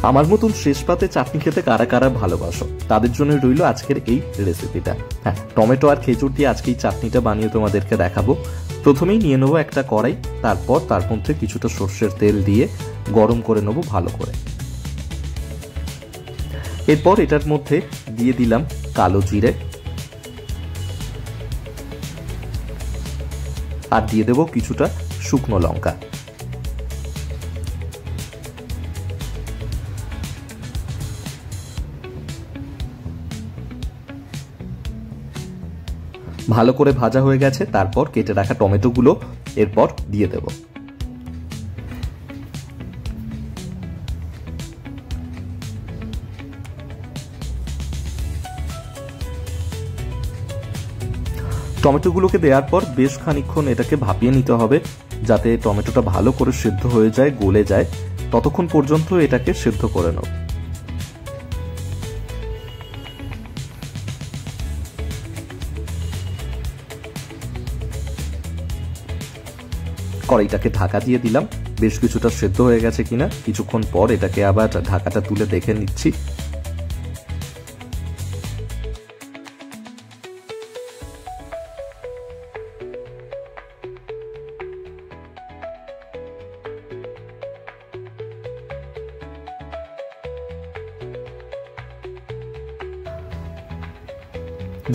আমার মতন শেষ পাতে চাটনি খেতে কারা কারা ভালোবাসো তাদের জন্য রইল আজকের এই রেসিপিটা। হ্যাঁ, টমেটো আর খেজুর দিয়ে আজকে এই চাটনিটা বানিয়ে তোমাদেরকে দেখাবো। প্রথমেই নিয়ে নেবো একটা কড়াই, তারপর তার মধ্যে কিছুটা সর্ষের তেল দিয়ে গরম করে নেবো ভালো করে। এরপর এটার মধ্যে দিয়ে দিলাম কালো জিরে আর দিয়ে দেবো কিছুটা শুকনো লঙ্কা। ভালো করে ভাজা হয়ে গেছে, তারপর কেটে রাখা টমেটোগুলো এরপর দিয়ে দেব। টমেটোগুলোকে দেওয়ার পর বেশ খানিকক্ষণ এটাকে ভাপিয়ে নিতে হবে, যাতে টমেটোটা ভালো করে সিদ্ধ হয়ে যায়, গলে যায়। ততক্ষণ পর্যন্ত এটাকে সিদ্ধ করে নেব। কড়াইটাকে ঢাকা দিয়ে দিলাম, বেশ কিছুটা সেদ্ধ হয়ে গেছে কিনা। কিছুক্ষণ পর এটাকে আবার ঢাকাটা তুলে দেখে নিচ্ছি।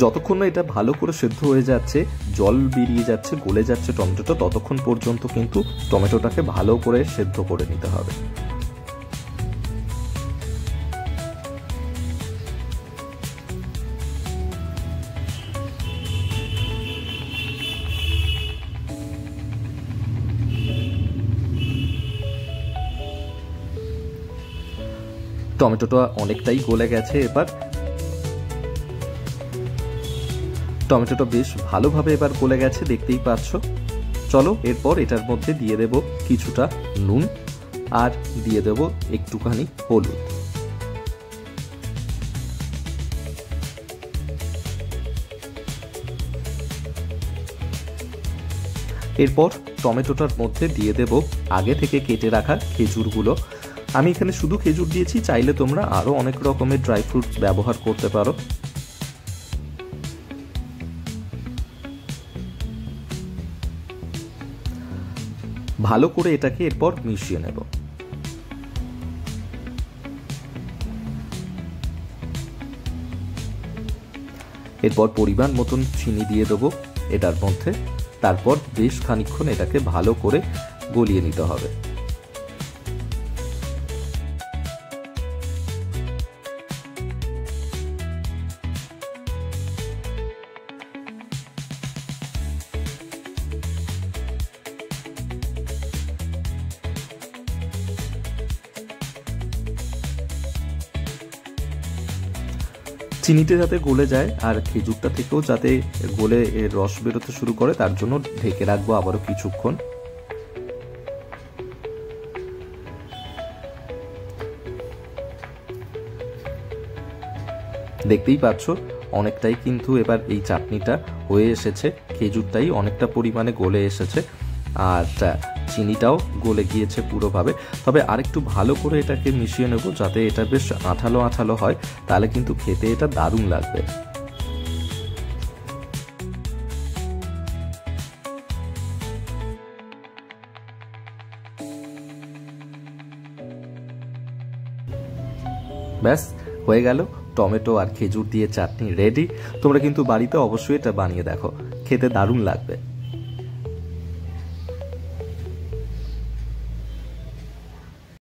যতক্ষণ না এটা ভালো করে সেদ্ধ হয়ে যাচ্ছে, জল বেরিয়ে যাচ্ছে, গলে যাচ্ছে টমেটোটা, ততক্ষণ পর্যন্ত কিন্তু টমেটোটাকে ভালো করে সেদ্ধ করে নিতে হবে। টমেটোটা অনেকটাই গলে গেছে। এবার টমেটোটা বেশ ভালোভাবে এবার গলে গেছে, দেখতেই পাচ্ছ। চলো এরপর এটার মধ্যে দিয়ে দেব কিছুটা নুন আর দিয়ে দেব একটুখানি হলুদ। এরপর টমেটোটার মধ্যে দিয়ে দেব আগে থেকে কেটে রাখা খেজুরগুলো। আমি এখানে শুধু খেজুর দিয়েছি, চাইলে তোমরা আরো অনেক রকমের ড্রাই ফ্রুটস ব্যবহার করতে পারো। ভালো করে এটাকে এরপর মিশিয়ে নেব। এরপর পরিমাণ মতন চিনি দিয়ে দেবো এটার মধ্যে। তারপর বেশ খানিকক্ষণ এটাকে ভালো করে গলিয়ে নিতে হবে। চিনিতে যাতে গলে যায় আর খেজুরটা থেকেও যাতে গলে এর রস বেরোতে শুরু করে, তার জন্য ঢেকে রাখবো আবারও কিছুক্ষণ। দেখতেই পাচ্ছ অনেকটাই কিন্তু এবার এই চাটনিটা হয়ে এসেছে। খেজুরটাই অনেকটা পরিমাণে গলে এসেছে আর চিনিটাও গলে গিয়েছে পুরোভাবে। তবে আরেকটু ভালো করে এটাকে মিশিয়ে নেব, যাতে এটা বেশ আঠালো আঠালো হয়, তাহলে কিন্তু খেতে এটা দারুণ লাগবে। ব্যাস হয়ে গেল, টমেটো আর খেজুর দিয়ে চাটনি রেডি। তোমরা কিন্তু বাড়িতে অবশ্যই এটা বানিয়ে দেখো, খেতে দারুণ লাগবে।